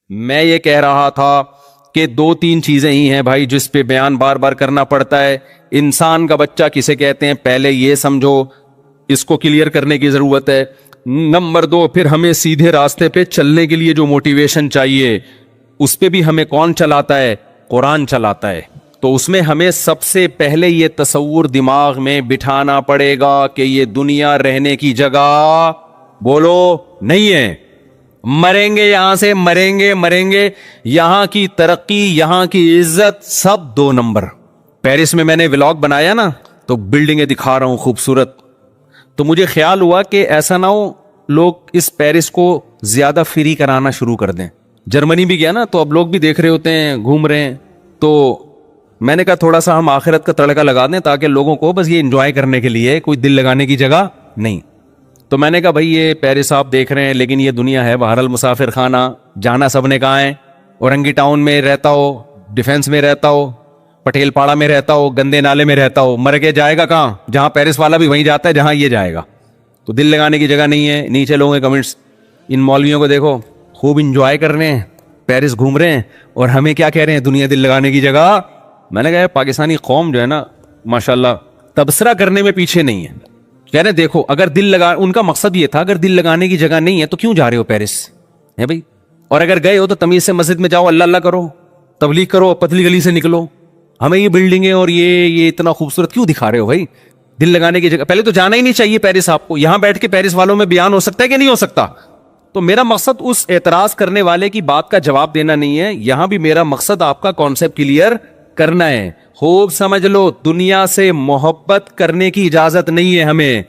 میں یہ کہہ رہا تھا کہ 2-3 چیزیں ہی ہیں بھائی جس پہ بیان بار بار کرنا پڑتا ہے. انسان کا بچہ کسے کہتے ہیں پہلے یہ سمجھو, اس کو کلیئر کرنے کی ضرورت ہے. نمبر 2, پھر ہمیں سیدھے راستے پہ چلنے کے لیے جو موٹیویشن چاہیے اس پہ بھی ہمیں کون چلاتا ہے؟ قرآن چلاتا ہے. تو اس میں ہمیں سب سے پہلے یہ تصور دماغ میں بٹھانا پڑے گا کہ یہ دنیا رہنے کی جگہ بولو نہیں ہے. مریں گے یہاں سے, مریں گے. یہاں کی ترقی, یہاں کی عزت سب 2 نمبر. پیرس میں نے ولاگ بنایا نا, تو بلڈنگیں دکھا رہا ہوں خوبصورت, تو مجھے خیال ہوا کہ ایسا نہ ہو لوگ اس پیرس کو زیادہ فری کرانا شروع کر دیں. جرمنی بھی گیا نا, تو اب لوگ بھی دیکھ رہے ہوتے ہیں, گھوم رہے ہیں, تو میں نے کہا تھوڑا سا ہم آخرت کا تڑکا لگا دیں تاکہ لوگوں کو بس یہ انجوائے کرنے کے لیے, کوئی دل لگانے کی جگہ نہیں. تو میں نے کہا بھائی یہ پیرس آپ دیکھ رہے ہیں لیکن یہ دنیا ہے بہرحال مسافر خانہ, جانا سب نے کہا ہے. اورنگی ٹاؤن میں رہتا ہو, ڈیفینس میں رہتا ہو, پٹیل پاڑا میں رہتا ہو, گندے نالے میں رہتا ہو, مر کے جائے گا کہاں؟ جہاں پیرس والا بھی وہیں جاتا ہے جہاں یہ جائے گا. تو دل لگانے کی جگہ نہیں ہے. نیچے لوگوں کے کمنٹس, ان مولویوں کو دیکھو خوب انجوائے کر رہے ہیں, پیرس گھوم رہے ہیں, اور ہمیں کیا کہہ رہے ہیں دنیا دل لگانے کی جگہ. میں نے کہا پاکستانی قوم جو ہے نا ماشاءاللہ تبصرہ کرنے میں پیچھے نہیں ہے. کہہ رہے دیکھو اگر دل لگا, ان کا مقصد یہ تھا اگر دل لگانے کی جگہ نہیں ہے تو کیوں جا رہے ہو پیرس ہے بھائی, اور اگر گئے ہو تو تمیز سے مسجد میں جاؤ, اللہ اللہ کرو, تبلیغ کرو, پتلی گلی سے نکلو. ہمیں یہ بلڈنگیں اور یہ اتنا خوبصورت کیوں دکھا رہے ہو بھائی؟ دل لگانے کی جگہ پہلے تو جانا ہی نہیں چاہیے پیرس آپ کو. یہاں بیٹھ کے پیرس والوں میں بیان ہو سکتا ہے کہ نہیں ہو سکتا؟ تو میرا مقصد اس اعتراض کرنے والے کی بات کا جواب دینا نہیں ہے, یہاں بھی میرا مقصد آپ کا کانسیپٹ کلیئر کرنا ہے. خوب سمجھ لو, دنیا سے محبت کرنے کی اجازت نہیں ہے ہمیں.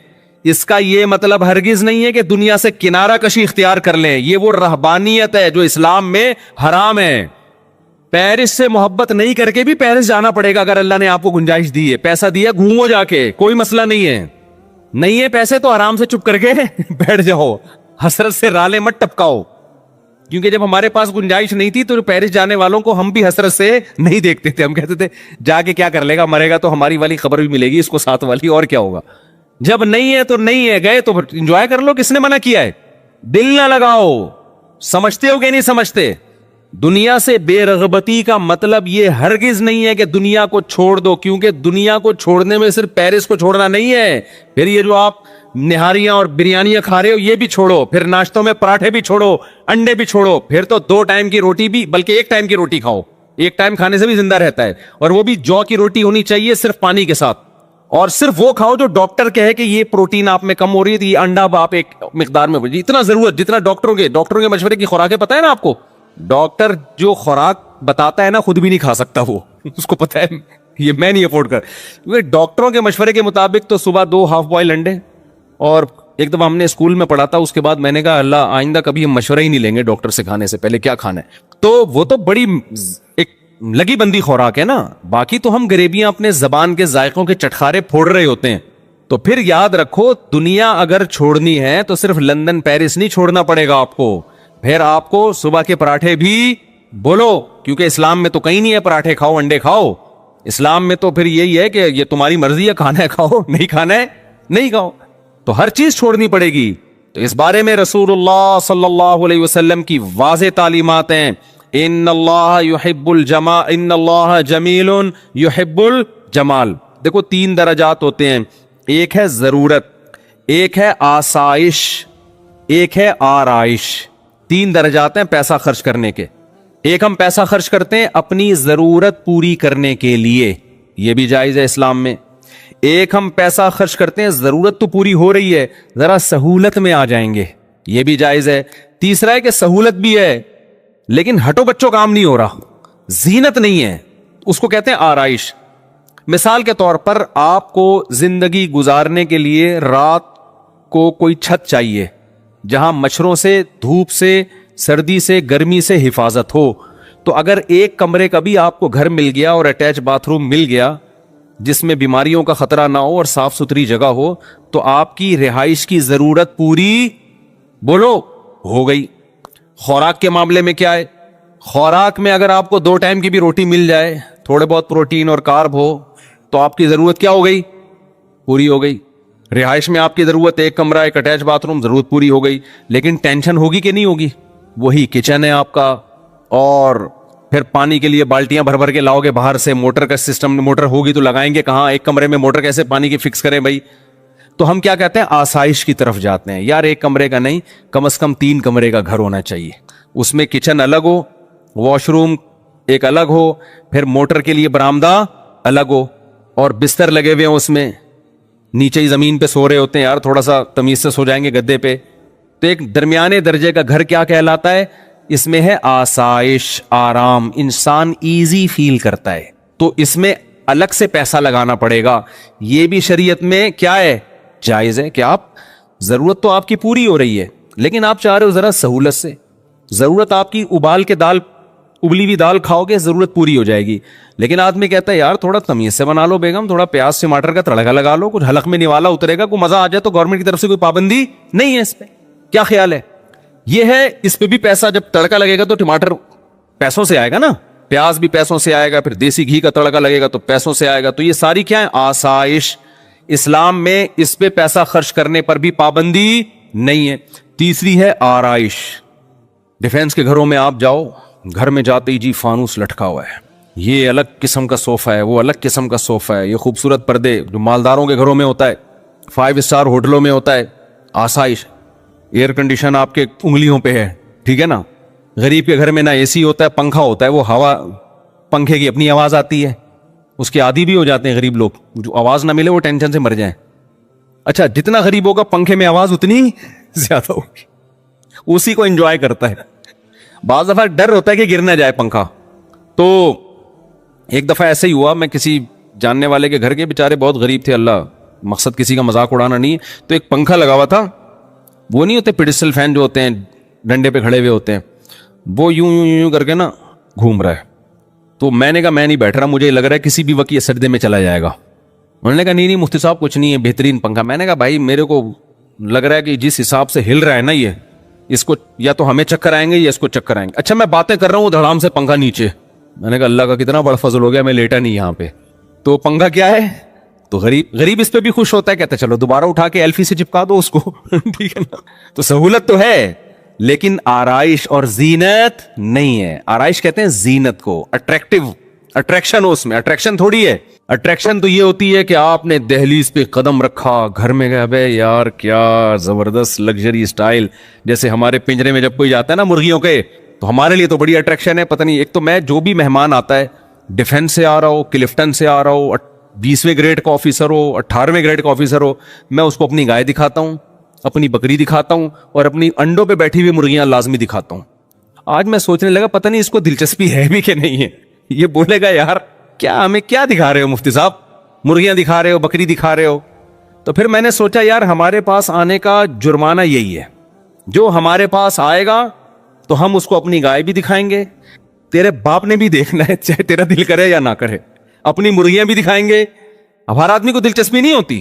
اس کا یہ مطلب ہرگز نہیں ہے کہ دنیا سے کنارہ کشی اختیار کر لیں, یہ وہ رہبانیت ہے جو اسلام میں حرام ہے. پیرس سے محبت نہیں کر کے بھی پیرس جانا پڑے گا اگر اللہ نے آپ کو گنجائش دی ہے, پیسہ دیا, گھومو جا کے, کوئی مسئلہ نہیں ہے. نہیں ہے پیسے تو آرام سے چپ کر کے بیٹھ جاؤ, حسرت سے رالے مت ٹپکاؤ. کیونکہ جب ہمارے پاس گنجائش نہیں تھی تو پیرس جانے والوں کو ہم بھی حسرت سے نہیں دیکھتے تھے. ہم کہتے تھے جا کے کیا کر لے گا, مرے گا تو ہماری والی خبر بھی ملے گی اس کو, ساتھ والی, اور کیا ہوگا. جب نہیں ہے تو نہیں ہے, گئے تو انجوائے کر لو. کس نے منع کیا ہے؟ دل نہ لگاؤ. سمجھتے ہو کہ نہیں سمجھتے؟ دنیا سے بے رغبتی کا مطلب یہ ہرگز نہیں ہے کہ دنیا کو چھوڑ دو, کیونکہ دنیا کو چھوڑنے میں صرف پیرس کو چھوڑنا نہیں ہے. پھر یہ جو آپ نہاریاں اور بریانیاں کھا رہے ہو یہ بھی چھوڑو, پھر ناشتوں میں پراٹھے بھی چھوڑو, انڈے بھی چھوڑو, پھر تو 2 ٹائم کی روٹی بھی, بلکہ 1 ٹائم کی روٹی کھاؤ. 1 ٹائم کھانے سے بھی زندہ رہتا ہے, اور وہ بھی جو کی روٹی ہونی چاہیے صرف پانی کے ساتھ. اور صرف وہ کھاؤ جو ڈاکٹر کہے کہ یہ پروٹین آپ میں کم ہو رہی ہے, تو یہ انڈا آپ ایک مقدار میں, اتنا ضرورت جتنا ڈاکٹروں کے مشورے کی خوراکیں پتہ ہے نا آپ کو. ڈاکٹر جو خوراک بتاتا ہے نا خود بھی نہیں کھا سکتا وہ, اس کو پتہ ہے یہ میں نہیں افورڈ کر, کیونکہ ڈاکٹروں کے مشورے کے مطابق تو صبح 2 ہاف بوائل انڈے. اور ایک دفعہ ہم نے اسکول میں پڑھا تھا, اس کے بعد میں نے کہا اللہ آئندہ کبھی ہم مشورہ ہی نہیں لیں گے ڈاکٹر سے کھانے سے پہلے کیا کھانا ہے. تو وہ تو بڑی ایک لگی بندی خوراک ہے نا, باقی تو ہم غریبیاں اپنے زبان کے ذائقوں کے چٹخارے پھوڑ رہے ہوتے ہیں. تو پھر یاد رکھو دنیا اگر چھوڑنی ہے تو صرف لندن پیرس نہیں چھوڑنا پڑے گا آپ کو, پھر آپ کو صبح کے پراٹھے بھی بولو, کیونکہ اسلام میں تو کہیں نہیں ہے پراٹھے کھاؤ انڈے کھاؤ. اسلام میں تو پھر یہی ہے کہ یہ تمہاری مرضی ہے, کھانا ہے کھاؤ, نہیں کھانا ہے نہیں کھاؤ. تو ہر چیز چھوڑنی پڑے گی. تو اس بارے میں رسول اللہ صلی اللہ علیہ وسلم کی واضح تعلیمات ہیں, ان اللہ یحب الجمال, ان اللہ جمیل یحب الجمال. دیکھو 3 درجات ہوتے ہیں, ایک ہے ضرورت, ایک ہے آسائش, ایک ہے آرائش. 3 درجات ہیں پیسہ خرچ کرنے کے. ایک ہم پیسہ خرچ کرتے ہیں اپنی ضرورت پوری کرنے کے لیے, یہ بھی جائز ہے اسلام میں. ایک ہم پیسہ خرچ کرتے ہیں ضرورت تو پوری ہو رہی ہے, ذرا سہولت میں آ جائیں گے, یہ بھی جائز ہے. تیسرا ہے کہ سہولت بھی ہے لیکن ہٹو بچوں کام نہیں ہو رہا, زینت نہیں ہے, اس کو کہتے ہیں آرائش. مثال کے طور پر آپ کو زندگی گزارنے کے لیے رات کو کوئی چھت چاہیے جہاں مچھروں سے, دھوپ سے, سردی سے, گرمی سے حفاظت ہو. تو اگر ایک کمرے کا بھی آپ کو گھر مل گیا اور اٹیچ باتھ روم مل گیا جس میں بیماریوں کا خطرہ نہ ہو اور صاف ستھری جگہ ہو, تو آپ کی رہائش کی ضرورت پوری بولو ہو گئی. خوراک کے معاملے میں کیا ہے؟ خوراک میں اگر آپ کو 2 ٹائم کی بھی روٹی مل جائے, تھوڑے بہت پروٹین اور کارب ہو, تو آپ کی ضرورت کیا ہو گئی؟ پوری ہو گئی. رہائش میں آپ کی ضرورت 1 کمرہ, 1 اٹیچ باتھ روم, ضرورت پوری ہو گئی. لیکن ٹینشن ہوگی کہ نہیں ہوگی؟ وہی کچن ہے آپ کا, اور پھر پانی کے لیے بالٹیاں بھر بھر کے لاؤ گے باہر سے, موٹر کا سسٹم, موٹر ہوگی تو لگائیں گے کہاں, ایک کمرے میں موٹر کیسے پانی کی فکس کریں بھائی. تو ہم کیا کہتے ہیں, آسائش کی طرف جاتے ہیں. یار ایک کمرے کا نہیں, کم از کم 3 کمرے کا گھر ہونا چاہیے, اس میں کچن الگ ہو, واش روم ایک الگ ہو, پھر موٹر کے لیے برآمدہ الگ ہو, اور بستر لگے ہوئے ہیں اس میں, نیچے ہی زمین پہ سو رہے ہوتے ہیں, یار تھوڑا سا تمیز سے سو جائیں گے گدے پہ. تو ایک درمیانے درجے کا گھر کیا کہلاتا ہے, اس میں ہے آسائش, آرام, انسان ایزی فیل کرتا ہے. تو اس میں الگ سے پیسہ لگانا پڑے گا. یہ بھی شریعت میں کیا ہے, جائز ہے کہ آپ, ضرورت تو آپ کی پوری ہو رہی ہے لیکن آپ چاہ رہے ہو ذرا سہولت سے, ضرورت آپ کی ابال کے دال, ابلی ہوئی دال کھاؤ گے ضرورت پوری ہو جائے گی. لیکن آدمی کہتا ہے یار تھوڑا تمیز سے بنا لو بیگم, تھوڑا پیاز ٹماٹر کا تڑکا لگا لو, کچھ حلق میں نوالا اترے گا, کوئی مزہ آ جائے. تو گورنمنٹ کی طرف سے کوئی پابندی نہیں ہے اس پہ, کیا خیال ہے؟ یہ ہے اس پہ بھی پیسہ, جب تڑکا لگے گا تو ٹماٹر پیسوں سے آئے گا نا, پیاز بھی پیسوں سے آئے گا, پھر دیسی گھی کا تڑکا لگے گا تو پیسوں سے آئے گا. تو یہ ساری کیا ہے, آسائش. اسلام میں اس پہ پیسہ خرچ کرنے پر بھی پابندی نہیں ہے. تیسری ہے آرائش. ڈیفینس کے گھروں میں آپ جاؤ, گھر میں جاتے ہی جی فانوس لٹکا ہوا ہے, یہ الگ قسم کا صوفہ ہے, وہ الگ قسم کا صوفہ ہے, یہ خوبصورت پردے جو مالداروں کے گھروں میں ہوتا ہے, 5 اسٹار ہوٹلوں میں ہوتا ہے. آسائش, ایئر کنڈیشن آپ کے انگلیوں پہ ہے, ٹھیک ہے نا. غریب کے گھر میں نہ اے سی ہوتا ہے, پنکھا ہوتا ہے, وہ ہوا پنکھے کی اپنی آواز آتی ہے, اس کے عادی بھی ہو جاتے ہیں غریب لوگ, جو آواز نہ ملے وہ ٹینشن سے مر جائیں. اچھا جتنا غریب ہوگا پنکھے میں آواز اتنی زیادہ ہوگی, اسی کو انجوائے کرتا ہے. بعض دفعہ ڈر ہوتا ہے کہ گر نہ جائے پنکھا. تو ایک دفعہ ایسے ہی ہوا, میں کسی جاننے والے کے گھر کے, بیچارے بہت غریب تھے, اللہ مقصد کسی کا مذاق اڑانا نہیں ہے. تو ایک پنکھا لگا ہوا تھا, وہ نہیں ہوتے پیڈسٹل فین جو ہوتے ہیں ڈنڈے پہ کھڑے ہوئے ہوتے ہیں, وہ یوں یوں یوں کر کے نا گھوم رہا ہے. تو میں نے کہا میں نہیں بیٹھ رہا, مجھے لگ رہا ہے کسی بھی وقت یہ سجدے میں چلا جائے گا. انہوں نے کہا نہیں مفتی صاحب کچھ نہیں ہے, بہترین پنکھا. میں نے کہا بھائی میرے کو لگ رہا ہے کہ جس حساب سے ہل رہا ہے نا یہ, اس کو یا تو ہمیں چکر آئیں گے یا اس کو چکر آئیں گے. اچھا میں باتیں کر رہا ہوں, دھڑام سے پنکھا نیچے. میں نے کہا اللہ کا کتنا بڑا فضل ہو گیا, میں لیٹا نہیں یہاں پہ. تو پنکھا کیا ہے, تو غریب اس پہ بھی خوش ہوتا ہے, کہتا ہے چلو دوبارہ اٹھا کے ایلفی سے چپکا دو اس کو, ٹھیک ہے نا. تو سہولت تو ہے لیکن آرائش اور زینت نہیں ہے. آرائش کہتے ہیں زینت کو, اٹریکشن ہو اس میں, اٹریکشن تھوڑی ہے. اٹریکشن تو یہ ہوتی ہے کہ آپ نے دہلیز پہ قدم رکھا, گھر میں گئے, بے یار کیا زبردست لگژری اسٹائل. جیسے ہمارے پنجرے میں جب کوئی جاتا ہے نا مرغیوں کے, تو ہمارے لیے تو بڑی اٹریکشن ہے. پتہ نہیں, ایک تو میں جو بھی مہمان آتا ہے, ڈیفینس سے آ رہا ہو, کلفٹن سے آ رہا ہو, 20ویں گریڈ کا آفیسر ہو, 18ویں گریڈ کا آفیسر ہو, میں اس کو اپنی گائے دکھاتا ہوں, اپنی بکری دکھاتا ہوں, اور اپنی انڈوں پہ بیٹھی ہوئی مرغیاں لازمی دکھاتا ہوں. آج میں سوچنے لگا پتہ نہیں اس کو دلچسپی ہے بھی کہ نہیں ہے. یہ بولے گا یار کیا ہمیں کیا دکھا رہے ہو مفتی صاحب, مرغیاں دکھا رہے ہو, بکری دکھا رہے ہو. تو پھر میں نے سوچا یار ہمارے پاس آنے کا جرمانہ یہی ہے, جو ہمارے پاس آئے گا تو ہم اس کو اپنی گائے بھی دکھائیں گے, تیرے باپ نے بھی دیکھنا ہے چاہے تیرا دل کرے یا نہ کرے, اپنی مرغیاں بھی دکھائیں گے. اب ہر آدمی کو دلچسپی نہیں ہوتی,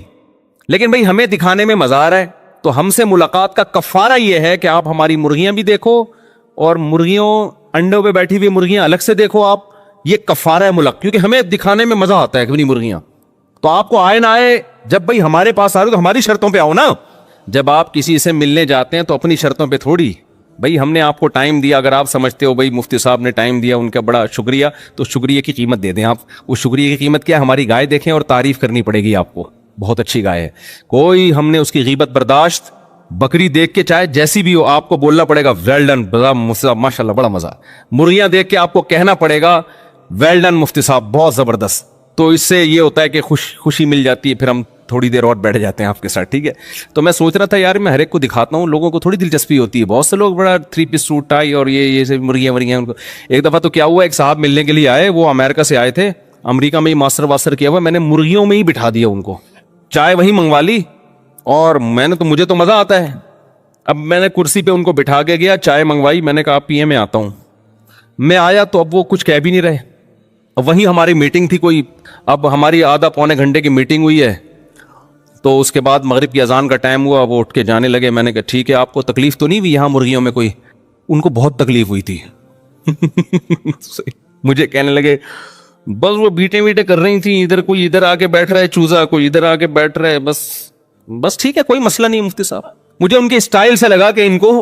لیکن بھائی ہمیں دکھانے میں مزہ آ رہا ہے, تو ہم سے ملاقات کا کفارہ یہ ہے کہ آپ ہماری مرغیاں بھی دیکھو, اور مرغیوں انڈوں پہ بیٹھی ہوئی مرغیاں الگ سے دیکھو آپ. یہ کفارہ ہے ملک, کیونکہ ہمیں دکھانے میں مزہ آتا ہے کہ اپنی مرغیاں. تو آپ کو آئے نہ آئے, جب بھائی ہمارے پاس آ رہے تو ہماری شرطوں پہ آؤ نا. جب آپ کسی سے ملنے جاتے ہیں تو اپنی شرطوں پہ تھوڑی, بھائی ہم نے آپ کو ٹائم دیا, اگر آپ سمجھتے ہو بھائی مفتی صاحب نے ٹائم دیا ان کا بڑا شکریہ, تو شکریہ کی قیمت دے دیں آپ. اس شکریہ کی قیمت کیا ہے, ہماری گائے دیکھیں اور تعریف کرنی پڑے گی آپ کو, بہت اچھی گائے ہے. کوئی ہم نے اس کی غیبت برداشت, بکری دیکھ کے چاہے جیسی بھی ہو آپ کو بولنا پڑے گا ویل ڈن ماشاء اللہ بڑا مزہ. مرغیاں دیکھ کے آپ کو کہنا پڑے گا ویل ڈن مفتی صاحب بہت زبردست. تو اس سے یہ ہوتا ہے کہ خوشی مل جاتی ہے, پھر ہم تھوڑی دیر اور بیٹھ جاتے ہیں آپ کے ساتھ, ٹھیک ہے. تو میں سوچ رہا تھا یار میں ہر ایک کو دکھاتا ہوں, لوگوں کو تھوڑی دلچسپی ہوتی ہے. بہت سے لوگ بڑا 3 پیس سوٹ ٹائی اور یہ سے مرغیاں ان کو. ایک دفعہ تو کیا ہوا, ایک صاحب ملنے کے لیے آئے, وہ امریکہ سے آئے تھے, امریکہ میں ہی ماسٹر واسٹر کیا ہوا, میں نے مرغیوں میں ہی بٹھا دیا ان کو, چائے وہی منگوا لی, اور مجھے تو مزہ آتا ہے. اب میں نے کرسی پہ ان کو بٹھا کے گیا, چائے منگوائی, میں نے کہا آپ پیے میں آتا ہوں. میں آیا تو اب وہ کچھ کہہ بھی نہیں رہے. اب وہیں ہماری میٹنگ تھی کوئی, اب ہماری آدھا پونے گھنٹے کی میٹنگ ہوئی ہے, تو اس کے بعد مغرب کی اذان کا ٹائم ہوا, وہ اٹھ کے جانے لگے. میں نے کہا ٹھیک ہے, آپ کو تکلیف تو نہیں ہوئی یہاں مرغیوں میں کوئی؟ ان کو بہت تکلیف ہوئی تھی. مجھے کہنے لگے بس وہ بیٹے کر رہی تھیں, کوئی ادھر آ کے بیٹھ رہا ہے چوزا, کوئی ادھر آ کے بیٹھ رہا ہے, بس ٹھیک ہے کوئی مسئلہ نہیں مفتی صاحب. مجھے ان کے اسٹائل سے لگا کہ ان کو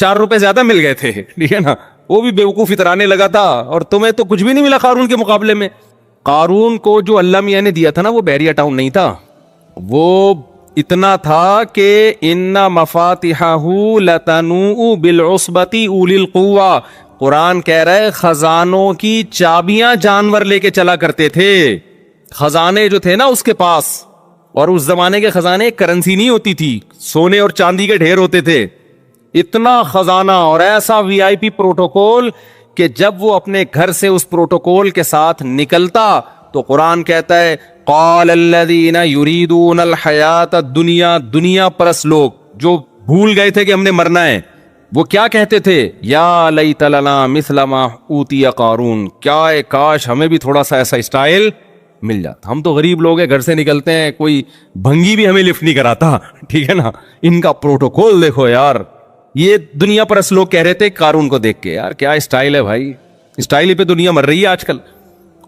4 روپے زیادہ مل گئے تھے, ٹھیک ہے نا, وہ بھی بیوقوف اترانے لگا تھا, اور تمہیں تو کچھ بھی نہیں ملا قارون کے مقابلے میں. قارون کو جو اللہ میاں نے دیا تھا نا وہ بیریا ٹاؤن نہیں تھا, وہ اتنا تھا کہ ان مفاتحہ لتنوء بالعصبۃ اولی القوہ. قرآن کہہ رہا ہے خزانوں کی چابیاں جانور لے کے چلا کرتے تھے, خزانے جو تھے نا اس کے پاس. اور اس زمانے کے خزانے کرنسی نہیں ہوتی تھی, سونے اور چاندی کے ڈھیر ہوتے تھے. اتنا خزانہ اور ایسا وی آئی پی پروٹوکول کہ جب وہ اپنے گھر سے اس پروٹوکول کے ساتھ نکلتا تو قرآن کہتا ہے قال الذین یریدون الحیات الدنیا, دنیا پرست لوگ جو بھول گئے تھے کہ ہم نے مرنا ہے, وہ کیا کہتے تھے, یا لیت لنا مثل ما اوتی قارون, کیا کاش ہمیں بھی تھوڑا سا ایسا اسٹائل مل جاتا. ہم تو غریب لوگ ہیں, گھر سے نکلتے ہیں, کوئی بھنگی بھی ہمیں لفٹ نہیں کراتا, ٹھیک ہے نا. ان کا پروٹوکول دیکھو یار. یہ دنیا پرست لوگ کہہ رہے تھے قارون کو دیکھ کے, یار کیا اسٹائل ہے بھائی, اسٹائل ہی پہ دنیا مر رہی ہے آج کل.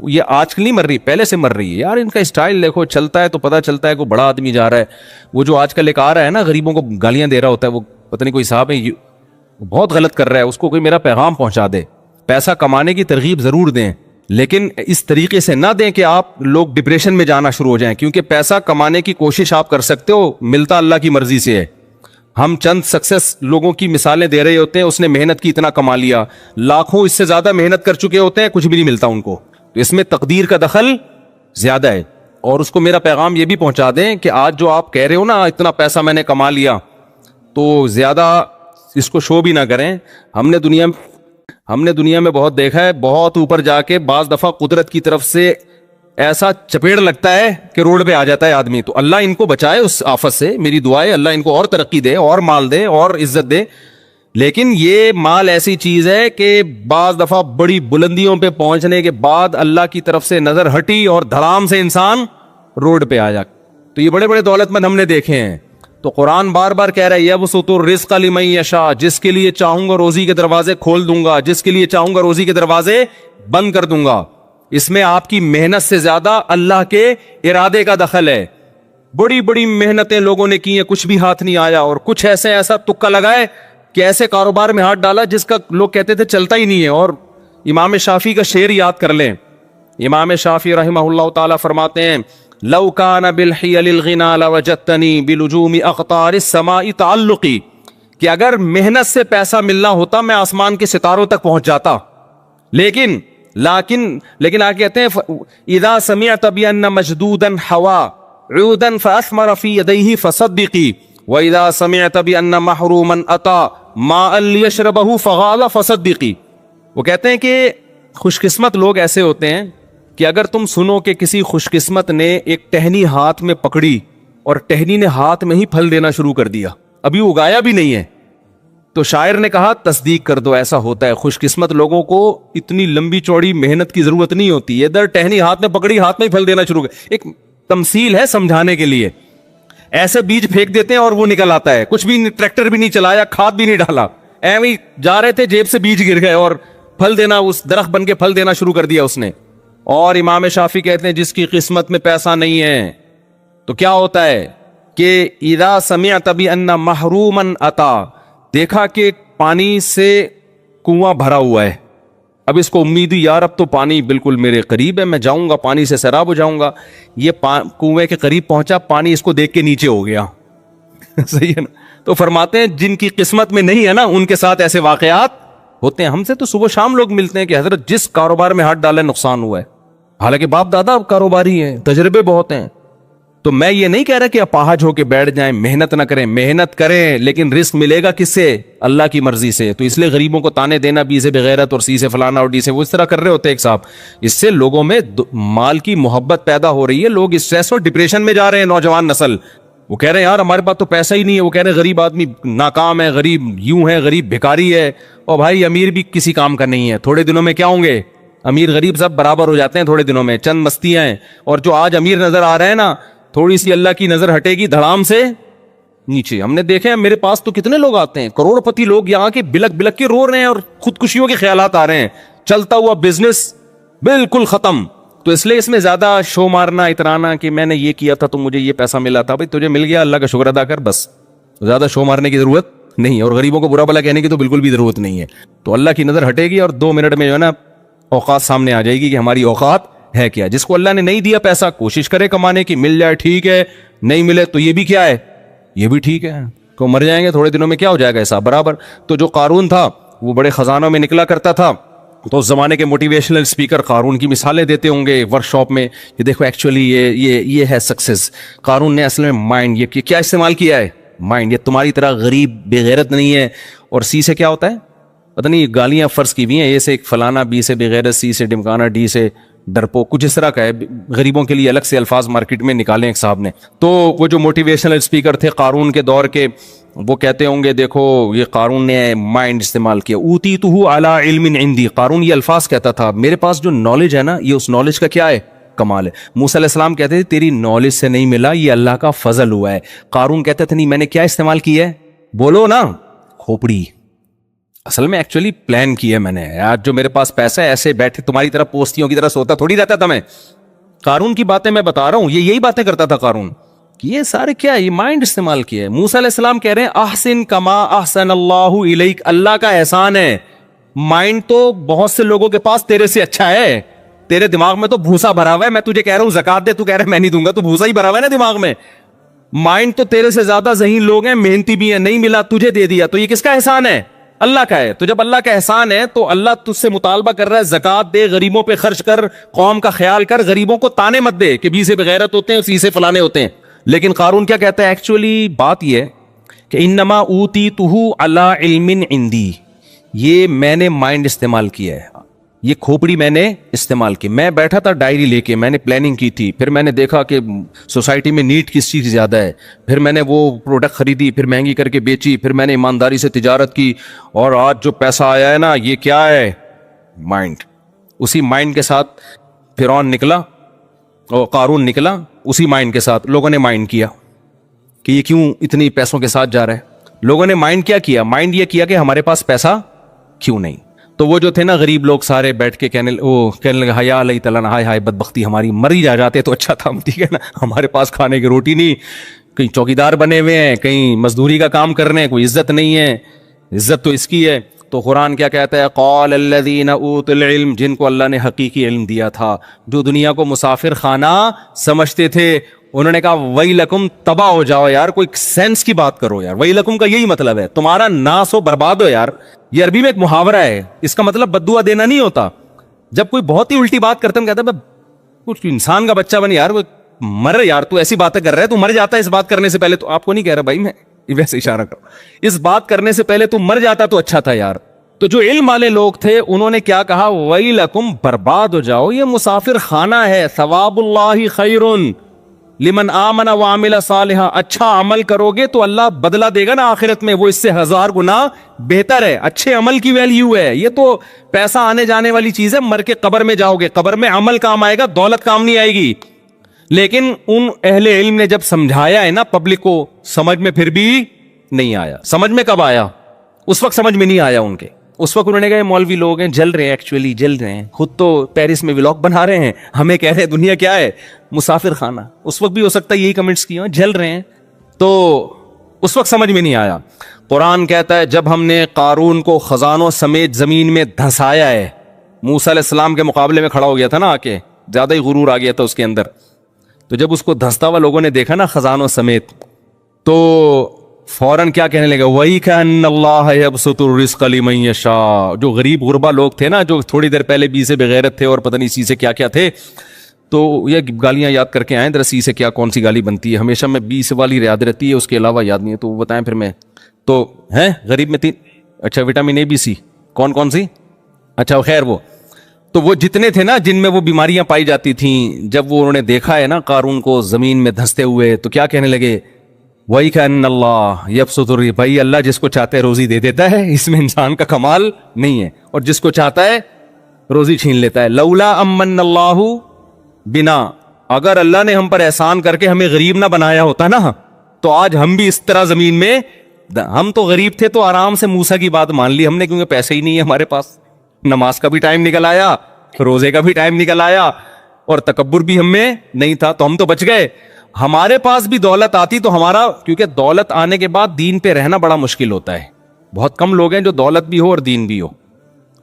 یہ آج کل نہیں مر رہی, پہلے سے مر رہی ہے یار. ان کا اسٹائل دیکھو, چلتا ہے تو پتہ چلتا ہے کوئی بڑا آدمی جا رہا ہے. وہ جو آج کل ایک آ رہا ہے نا غریبوں کو گالیاں دے رہا ہوتا ہے, وہ پتہ نہیں کوئی صاحب ہے, بہت غلط کر رہا ہے, اس کو کوئی میرا پیغام پہنچا دے. پیسہ کمانے کی ترغیب ضرور دیں, لیکن اس طریقے سے نہ دیں کہ آپ لوگ ڈپریشن میں جانا شروع ہو جائیں, کیونکہ پیسہ کمانے کی کوشش آپ کر سکتے ہو, ملتا اللہ کی مرضی سے ہے. ہم چند سکسیس لوگوں کی مثالیں دے رہے ہوتے ہیں, اس نے محنت کی اتنا کما لیا, لاکھوں اس سے زیادہ محنت کر چکے ہوتے ہیں, کچھ بھی نہیں ملتا ان کو. تو اس میں تقدیر کا دخل زیادہ ہے. اور اس کو میرا پیغام یہ بھی پہنچا دیں کہ آج جو آپ کہہ رہے ہو نا اتنا پیسہ میں نے کما لیا, تو زیادہ اس کو شو بھی نہ کریں. ہم نے دنیا میں بہت دیکھا ہے, بہت اوپر جا کے بعض دفعہ قدرت کی طرف سے ایسا چپیڑ لگتا ہے کہ روڈ پہ آ جاتا ہے آدمی. تو اللہ ان کو بچائے اس آفت سے, میری دعا ہے اللہ ان کو اور ترقی دے, اور مال دے, اور عزت دے. لیکن یہ مال ایسی چیز ہے کہ بعض دفعہ بڑی بلندیوں پہ پہنچنے کے بعد اللہ کی طرف سے نظر ہٹی اور دھڑام سے انسان روڈ پہ آ جا. تو یہ بڑے بڑے دولت مند ہم نے دیکھے ہیں. تو قرآن بار بار کہہ رہا ہے یبسط الرزق لمن یشاء, جس کے لیے چاہوں گا روزی کے دروازے کھول دوں گا, جس کے لیے چاہوں گا روزی کے دروازے بند کر دوں گا. اس میں آپ کی محنت سے زیادہ اللہ کے ارادے کا دخل ہے. بڑی بڑی محنتیں لوگوں نے کی ہیں, کچھ بھی ہاتھ نہیں آیا, اور کچھ ایسا تکا لگائے کہ ایسے کاروبار میں ہاتھ ڈالا جس کا لوگ کہتے تھے چلتا ہی نہیں ہے. اور امام شافعی کا شعر یاد کر لیں. امام شافعی رحمہ اللہ تعالی فرماتے ہیں لو کان بالحیل الغنا لوجدتنی بلجوم اقطار السماء تعلقی, کہ اگر محنت سے پیسہ ملنا ہوتا میں آسمان کے ستاروں تک پہنچ جاتا. لیکن آگے کہتے ہیں اذا سمعت بان مجدودا حوا عودا فاثمر في يديه فصدقي واذا سمعت بان محروما اتى ماء ليشربه فغال فصدقي. وہ کہتے ہیں کہ خوش قسمت لوگ ایسے ہوتے ہیں کہ اگر تم سنو کہ کسی خوش قسمت نے ایک ٹہنی ہاتھ میں پکڑی اور ٹہنی نے ہاتھ میں ہی پھل دینا شروع کر دیا, ابھی اگایا بھی نہیں ہے, تو شاعر نے کہا تصدیق کر دو ایسا ہوتا ہے. خوش قسمت لوگوں کو اتنی لمبی چوڑی محنت کی ضرورت نہیں ہوتی, ادھر ٹہنی ہاتھ میں پکڑی ہاتھ میں ہی پھل دینا شروع کر. ایک تمثیل ہے سمجھانے کے لیے. ایسے بیج پھینک دیتے ہیں اور وہ نکل آتا ہے, کچھ بھی ٹریکٹر بھی نہیں چلایا, کھاد بھی نہیں ڈالا, ایویں جا رہے تھے جیب سے بیج گر گئے اور پھل دینا, اس درخت بن کے پھل دینا شروع کر دیا اس نے. اور امام شافعی کہتے ہیں جس کی قسمت میں پیسہ نہیں ہے تو کیا ہوتا ہے کہ اذا سمعت بان محروما اتا, دیکھا کہ پانی سے کنواں بھرا ہوا ہے, اب اس کو امید ہوئی یار اب تو پانی بالکل میرے قریب ہے, میں جاؤں گا پانی سے سیراب ہو جاؤں گا. یہ کنویں کے قریب پہنچا, پانی اس کو دیکھ کے نیچے ہو گیا. صحیح ہے نا. تو فرماتے ہیں جن کی قسمت میں نہیں ہے نا ان کے ساتھ ایسے واقعات ہوتے ہیں. ہم سے تو صبح شام لوگ ملتے ہیں کہ حضرت جس کاروبار میں ہاتھ ڈالے نقصان ہوا ہے, حالانکہ باپ دادا کاروباری ہیں, تجربے بہت ہیں. تو میں یہ نہیں کہہ رہا کہ اپاہج ہو کے بیٹھ جائیں, محنت نہ کریں, محنت کریں, لیکن رزق ملے گا کس سے؟ اللہ کی مرضی سے. تو اس لیے غریبوں کو تانے دینا بی سے بغیرت اور سی سے فلانا اور ڈی سے, وہ اس طرح کر رہے ہوتے ہیں ایک صاحب. اس سے لوگوں میں مال کی محبت پیدا ہو رہی ہے, لوگ اسٹریس اور ڈپریشن میں جا رہے ہیں. نوجوان نسل وہ کہہ رہے ہیں یار ہمارے پاس تو پیسہ ہی نہیں ہے, وہ کہہ رہے ہیں غریب آدمی ناکام ہے, غریب یوں ہے, غریب بھکاری ہے. اور بھائی امیر بھی کسی کام کا نہیں ہے, تھوڑے دنوں میں کیا ہوں گے, امیر غریب سب برابر ہو جاتے ہیں تھوڑے دنوں میں, چند مستیاں ہیں. اور جو آج امیر نظر آ رہے ہیں نا, تھوڑی سی اللہ کی نظر ہٹے گی دھڑام سے نیچے. ہم نے دیکھے ہیں, میرے پاس تو کتنے لوگ آتے ہیں کروڑ پتی لوگ یہاں کے, بلک بلک کے رو رہے ہیں اور خودکشیوں کے خیالات آ رہے ہیں, چلتا ہوا بزنس بالکل ختم. تو اس لیے اس میں زیادہ شو مارنا, اترانا کہ میں نے یہ کیا تھا تو مجھے یہ پیسہ ملا تھا, بھائی تجھے مل گیا اللہ کا شکر ادا کر, بس زیادہ شو مارنے کی ضرورت نہیں ہے, اور غریبوں کو برا بھلا کہنے کی تو بالکل بھی ضرورت نہیں ہے. تو اللہ کی نظر ہٹے گی اور 2 منٹ میں جو ہے نا اوقات سامنے آ جائے گی کہ ہماری اوقات ہے کیا. جس کو اللہ نے نہیں دیا پیسہ, کوشش کرے کمانے کی, مل جائے ٹھیک ہے, نہیں ملے تو یہ بھی کیا ہے, یہ بھی ٹھیک ہے. کو مر جائیں گے تھوڑے دنوں میں, کیا ہو جائے گا حساب برابر. تو جو قارون تھا وہ بڑے خزانوں میں نکلا کرتا تھا, تو اس زمانے کے موٹیویشنل اسپیکر قارون کی مثالیں دیتے ہوں گے ورک شاپ میں کہ دیکھو ایکچولی یہ ہے سکسیس. قارون نے اصل میں مائنڈ, یہ کیا استعمال کیا ہے, مائنڈ. یہ تمہاری طرح غریب بے غیرت نہیں ہے. اور سی سے کیا ہوتا ہے پتہ نہیں, گالیاں فرض کی ہوئی ہیں, اے سے فلانا, بی سے بے غیرت, سی سے ڈمکانا, ڈی سے ڈرپو, کچھ اس طرح کا ہے. غریبوں کے لیے الگ سے الفاظ مارکیٹ میں نکالے ایک صاحب نے. تو وہ جو موٹیویشنل اسپیکر تھے قارون کے دور کے, وہ کہتے ہوں گے دیکھو یہ قارون نے مائنڈ استعمال کیا. اوتیتہ علی علم عندی, قارون یہ الفاظ کہتا تھا میرے پاس جو نالج ہے نا, یہ اس نالج کا کیا ہے, کمال ہے. موسیٰ علیہ السلام کہتے تھے تیری نالج سے نہیں ملا, یہ اللہ کا فضل ہوا ہے. قارون کہتا تھا نہیں میں نے کیا استعمال کیا ہے, بولو نا, کھوپڑی. اصل میں ایکچولی پلان کیا ہے میں نے. آج جو میرے پاس پیسہ ہے, ایسے بیٹھے تمہاری طرح پوستیوں کی طرح سوتا تھوڑی رہتا تھا میں. قارون کی باتیں میں بتا رہا ہوں, یہی باتیں کرتا تھا قارون. یہ سارے کیا ہے, یہ مائنڈ استعمال کیا ہے. موسیٰ علیہ السلام کہہ رہے ہیں احسن کما احسن اللہ الیک, اللہ کا احسان ہے. مائنڈ تو بہت سے لوگوں کے پاس تیرے سے اچھا ہے. تیرے دماغ میں تو بھوسا بھرا ہوا ہے. میں تجھے کہہ رہا ہوں زکات دے, تو کہہ رہا ہے میں نہیں دوں گا, تو بھوسا ہی بھرا ہوا ہے نا دماغ میں. مائنڈ تو تیرے سے زیادہ ذہین لوگ ہیں, محنتی بھی ہیں, نہیں ملا تجھے دے دیا, تو یہ کس کا احسان ہے, اللہ کا ہے. تو جب اللہ کا احسان ہے تو اللہ تجھ سے مطالبہ کر رہا ہے زکات دے, غریبوں پہ خرچ کر, قوم کا خیال کر, غریبوں کو تانے مت دے کہ بی سے بغیرت ہوتے ہیں, سی سے فلانے ہوتے ہیں. لیکن قارون کیا کہتا ہے, ایکچولی بات یہ ہے کہ انما اوتیتہ علی علم عندی, یہ میں نے مائنڈ استعمال کیا ہے, یہ کھوپڑی میں نے استعمال کی. میں بیٹھا تھا ڈائری لے کے, میں نے پلاننگ کی تھی, پھر میں نے دیکھا کہ سوسائٹی میں نیڈ کس چیز زیادہ ہے, پھر میں نے وہ پروڈکٹ خریدی, پھر مہنگی کر کے بیچی, پھر میں نے ایمانداری سے تجارت کی, اور آج جو پیسہ آیا ہے نا یہ کیا ہے, مائنڈ. اسی مائنڈ کے ساتھ فرعون نکلا اور قارون نکلا, اسی مائنڈ کے ساتھ. لوگوں نے مائنڈ کیا کہ یہ کیوں اتنی پیسوں کے ساتھ جا رہا ہے. لوگوں نے مائنڈ کیا کیا, مائنڈ یہ کیا کہ ہمارے پاس پیسہ کیوں نہیں. تو وہ جو تھے نا غریب لوگ سارے بیٹھ کے کہنے لگے حیا علیہ تعالیٰ, ہائے ہائے بدبختی ہماری, مر ہی جا جاتے تو اچھا تھا, ٹھیک ہے نا, ہمارے پاس کھانے کی روٹی نہیں, کہیں چوکیدار بنے ہوئے ہیں, کہیں مزدوری کا کام کر رہے ہیں, کوئی عزت نہیں ہے, عزت تو اس کی ہے. تو قرآن کیا کہتا ہے, قال الذین اوتوا العلم, جن کو اللہ نے حقیقی علم دیا تھا, جو دنیا کو مسافر خانہ سمجھتے تھے, انہوں نے کہا ویلکم, تباہ ہو جاؤ یار, کوئی سینس کی بات کرو یار. ویلکم کا یہی مطلب ہے تمہارا ناس ہو, برباد ہو یار. یہ عربی میں ایک محاورہ ہے, اس کا مطلب بد دعا دینا نہیں ہوتا. جب کوئی بہت ہی الٹی بات کرتا ہے, کہتا ہے کچھ انسان کا بچہ بن یار, وہ مر یار, تو ایسی باتیں کر رہا ہے, تو مر جاتا ہے اس بات کرنے سے پہلے. تو آپ کو نہیں کہہ رہا بھائی, میں ویسے اشارہ کروں, اس بات کرنے سے پہلے تو مر جاتا تو اچھا تھا یار. تو جو علم والے لوگ تھے انہوں نے کیا کہا, ویلکم, برباد ہو جاؤ, یہ مسافر خانہ ہے. ثواب اللہ خیر لمن آمن وعمل صالحا, اچھا عمل کرو گے تو اللہ بدلہ دے گا نا آخرت میں, وہ اس سے 1000 گنا بہتر ہے. اچھے عمل کی ویلیو ہے. یہ تو پیسہ آنے جانے والی چیز ہے, مر کے قبر میں جاؤ گے, قبر میں عمل کام آئے گا, دولت کام نہیں آئے گی. لیکن ان اہل علم نے جب سمجھایا ہے نا پبلک کو, سمجھ میں پھر بھی نہیں آیا. سمجھ میں کب آیا, اس وقت سمجھ میں نہیں آیا ان کے. اس وقت انہوں نے کہا مولوی لوگ ہیں, جل رہے ہیں, ایکچولی جل رہے ہیں, خود تو پیرس میں ولاگ بنا رہے ہیں, ہمیں کہہ رہے ہیں دنیا کیا ہے, مسافر خانہ. اس وقت بھی ہو سکتا ہے یہی کمنٹس کیے, جل رہے ہیں. تو اس وقت سمجھ میں نہیں آیا. قرآن کہتا ہے جب ہم نے قارون کو خزانوں سمیت زمین میں دھسایا ہے, موسیٰ علیہ السلام کے مقابلے میں کھڑا ہو گیا تھا نا, آ کے زیادہ ہی غرور آ گیا تھا اس کے اندر. تو جب اس کو دھستا ہوا لوگوں نے دیکھا نا خزانوں سمیت, تو فوراً کیا کہنے لگا, وہی کان اللہ یبسط الرزق لمن یشاء. جو غریب غربا لوگ تھے نا, جو تھوڑی دیر پہلے بی سے بغیرت تھے اور پتہ نہیں سی سے کیا کیا تھے, تو یہ گالیاں یاد کر کے آئیں ذرا, سی سے کیا کون سی گالی بنتی ہے, ہمیشہ میں بی سے والی یاد رہتی ہے, اس کے علاوہ یاد نہیں ہے, تو وہ بتائیں پھر میں. تو ہیں غریب میں 3, اچھا وٹامن اے بی سی, کون کون سی, اچھا خیر وہ تو وہ جتنے تھے نا جن میں وہ بیماریاں پائی جاتی تھیں, جب وہ انہوں نے دیکھا ہے نا قارون کو زمین میں دھستے ہوئے, تو کیا کہنے لگے, وہی کان اللہ یبسط الرزق, بھائی اللہ جس کو چاہتا ہے روزی دے دیتا ہے, اس میں انسان کا کمال نہیں ہے, اور جس کو چاہتا ہے روزی چھین لیتا ہے. لولا امن اللہ بنا, اگر اللہ نے ہم پر احسان کر کے ہمیں غریب نہ بنایا ہوتا نا, تو آج ہم بھی اس طرح زمین میں, ہم تو غریب تھے تو آرام سے موسیٰ کی بات مان لی ہم نے, کیونکہ پیسے ہی نہیں ہے ہمارے پاس, نماز کا بھی ٹائم نکل آیا, روزے کا بھی ٹائم نکل آیا, اور تکبر بھی ہم میں نہیں تھا, تو ہم تو بچ گئے. ہمارے پاس بھی دولت آتی تو ہمارا, کیونکہ دولت آنے کے بعد دین پہ رہنا بڑا مشکل ہوتا ہے, بہت کم لوگ ہیں جو دولت بھی ہو اور دین بھی ہو,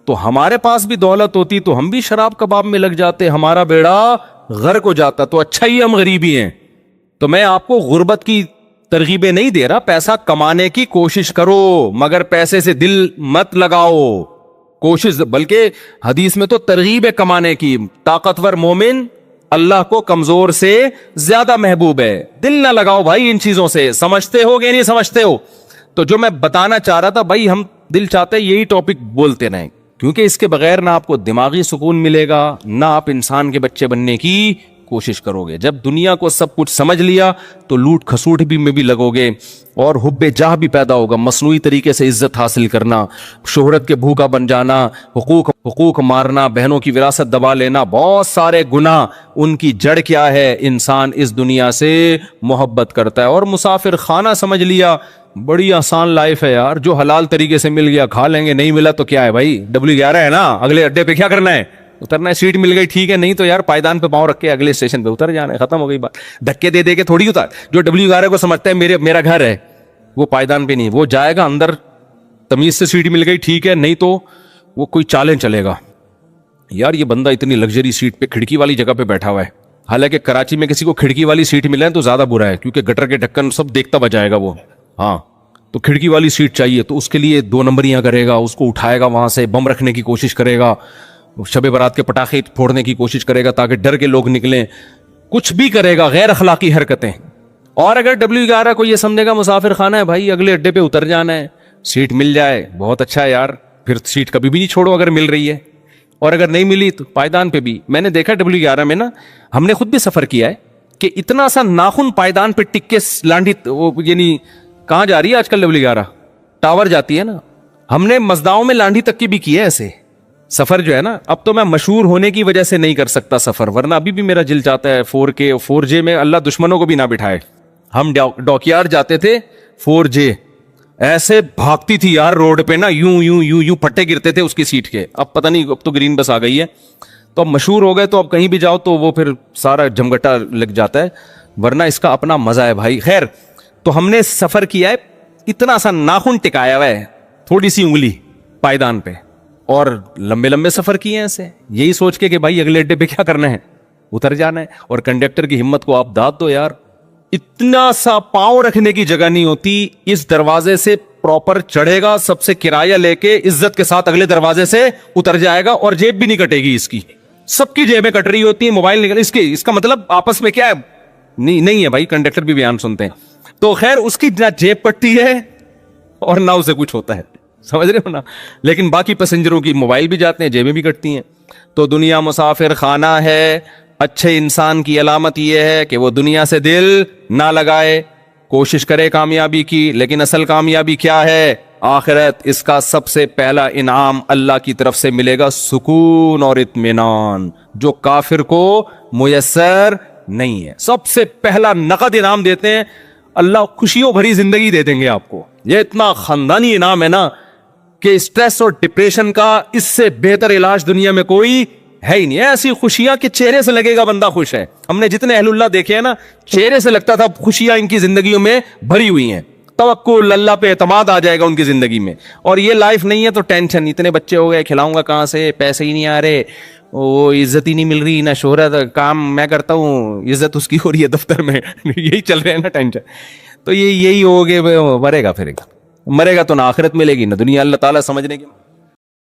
تو ہمارے پاس بھی دولت ہوتی تو ہم بھی شراب کباب میں لگ جاتے, ہمارا بیڑا غرق ہو جاتا. تو اچھا ہی ہم غریبی ہیں. تو میں آپ کو غربت کی ترغیبیں نہیں دے رہا, پیسہ کمانے کی کوشش کرو مگر پیسے سے دل مت لگاؤ, کوشش, بلکہ حدیث میں تو ترغیب ہے کمانے کی, طاقتور مومن اللہ کو کمزور سے زیادہ محبوب ہے. دل نہ لگاؤ بھائی ان چیزوں سے, سمجھتے ہو کہ نہیں سمجھتے ہو؟ تو جو میں بتانا چاہ رہا تھا بھائی, ہم دل چاہتے یہی ٹاپک بولتے رہیں, کیونکہ اس کے بغیر نہ آپ کو دماغی سکون ملے گا, نہ آپ انسان کے بچے بننے کی کوشش کرو گے. جب دنیا کو سب کچھ سمجھ لیا تو لوٹ کھسوٹ بھی میں بھی لگو گے, اور حب جاہ بھی پیدا ہوگا, مصنوعی طریقے سے عزت حاصل کرنا, شہرت کے بھوکا بن جانا, حقوق مارنا, بہنوں کی وراثت دبا لینا, بہت سارے گناہ. ان کی جڑ کیا ہے؟ انسان اس دنیا سے محبت کرتا ہے. اور مسافر خانہ سمجھ لیا, بڑی آسان لائف ہے یار, جو حلال طریقے سے مل گیا کھا لیں گے, نہیں ملا تو کیا ہے بھائی, W11 ہے نا, اگلے اڈے پہ کیا کرنا ہے, اترنا ہے. سیٹ مل گئی ٹھیک ہے, نہیں تو یار پائیدان پہ پاؤں رکھ کے اگلے اسٹیشن پہ اتر جانا ہے, ختم ہو گئی بات. دھکے دے کے تھوڑی اتار. جو W11 کو سمجھتا ہے میرا گھر ہے, وہ پائیدان پہ نہیں, وہ جائے گا اندر, تمیز سے سیٹ مل گئی ٹھیک ہے, نہیں تو وہ کوئی چالیں چلے گا. یار یہ بندہ اتنی لگژری سیٹ پہ کھڑکی والی جگہ پہ بیٹھا ہوا ہے, حالانکہ کراچی میں کسی کو کھڑکی والی سیٹ ملے تو زیادہ برا ہے, کیونکہ گٹر کے ڈھکن سب دیکھتا بجائے گا وہ. ہاں تو کھڑکی والی سیٹ چاہیے, تو اس کے لیے 2 نمبریاں کرے گا, اس کو اٹھائے گا, وہاں سے بم رکھنے کی کوشش کرے گا, شب برات کے پٹاخے پھوڑنے کی کوشش کرے گا تاکہ ڈر کے لوگ نکلیں, کچھ بھی کرے گا, غیر اخلاقی حرکتیں. اور اگر W11 کو یہ سمجھے گا مسافر خانہ ہے بھائی, اگلے اڈے پہ اتر جانا ہے, سیٹ مل جائے بہت اچھا ہے یار, پھر سیٹ کبھی بھی نہیں چھوڑو اگر مل رہی ہے, اور اگر نہیں ملی تو پائیدان پہ بھی. میں نے دیکھا W11 میں نا, ہم نے خود بھی سفر کیا ہے, کہ اتنا سا ناخن پائیدان پہ ٹک کے لانڈی, یعنی کہاں جا رہی ہے آج کل W11, ٹاور جاتی ہے نا, ہم نے مزداؤں میں لانڈی تک کی بھی کی ہے ایسے سفر جو ہے نا. اب تو میں مشہور ہونے کی وجہ سے نہیں کر سکتا سفر, ورنہ ابھی بھی میرا دل چاہتا ہے 4K 4J میں, اللہ دشمنوں کو بھی نہ بٹھائے. ہم ڈاکیار جاتے تھے 4J, ایسے بھاگتی تھی یار روڈ پہ نا, یوں پھٹے گرتے تھے اس کی سیٹ کے. اب پتہ نہیں, اب تو گرین بس آ گئی ہے, تو اب مشہور ہو گئے, تو اب کہیں بھی جاؤ تو وہ پھر سارا جمگٹا لگ جاتا ہے, ورنہ اس کا اپنا مزہ ہے بھائی. خیر, تو ہم نے سفر کیا ہے, اتنا سا ناخن ٹکایا ہوا ہے, تھوڑی سی انگلی پائیدان پہ, اور لمبے سفر کیے ہیں ایسے, یہی سوچ کے کہ بھائی اگلے اڈے پہ کیا کرنا ہے, اتر جانا ہے. اور کنڈکٹر کی ہمت کو آپ داد دو یار, اتنا سا پاؤں رکھنے کی جگہ نہیں ہوتی, اس دروازے سے پراپر چڑھے گا, سب سے کرایہ لے کے عزت کے ساتھ اگلے دروازے سے اتر جائے گا, اور جیب بھی نہیں کٹے گی اس کی, سب کی جیبیں کٹ رہی ہوتی ہیں, موبائل نکل, اس کا مطلب آپس میں کیا ہے, نہیں ہے بھائی, کنڈکٹر بھی بیان سنتے ہیں. تو خیر اس کی نہ جیب کٹتی ہے اور نہ اسے کچھ ہوتا ہے, سمجھ رہے ہو نا. لیکن باقی پیسنجروں کی موبائل بھی جاتے ہیں, جیبیں بھی کٹتی ہیں. تو دنیا مسافر خانہ ہے. اچھے انسان کی علامت یہ ہے کہ وہ دنیا سے دل نہ لگائے, کوشش کرے کامیابی کی, لیکن اصل کامیابی کیا ہے؟ آخرت. اس کا سب سے پہلا انعام اللہ کی طرف سے ملے گا سکون اور اطمینان, جو کافر کو میسر نہیں ہے. سب سے پہلا نقد انعام دیتے ہیں اللہ, خوشیوں بھری زندگی دے دیں گے آپ کو. یہ اتنا خاندانی انعام ہے نا کہ اسٹریس اور ڈپریشن کا اس سے بہتر علاج دنیا میں کوئی ہے ہی نہیں. ایسی خوشیاں کہ چہرے سے لگے گا بندہ خوش ہے. ہم نے جتنے اہل اللہ دیکھے ہیں نا, چہرے سے لگتا تھا خوشیاں ان کی زندگیوں میں بھری ہوئی ہیں, توکل اللہ پہ اعتماد آ جائے گا ان کی زندگی میں. اور یہ لائف نہیں ہے تو ٹینشن, اتنے بچے ہو گئے, کھلاؤں گا کہاں سے, پیسے ہی نہیں آ رہے, وہ عزت ہی نہیں مل رہی, نہ شہرت, کام میں کرتا ہوں عزت اس کی ہو رہی ہے دفتر میں, یہی چل رہے ہیں نا ٹینشن. تو یہی ہوگے, مرے گا پھر, مرے گا تو نہ آخرت ملے گی نہ دنیا. اللہ تعالیٰ سمجھنے کی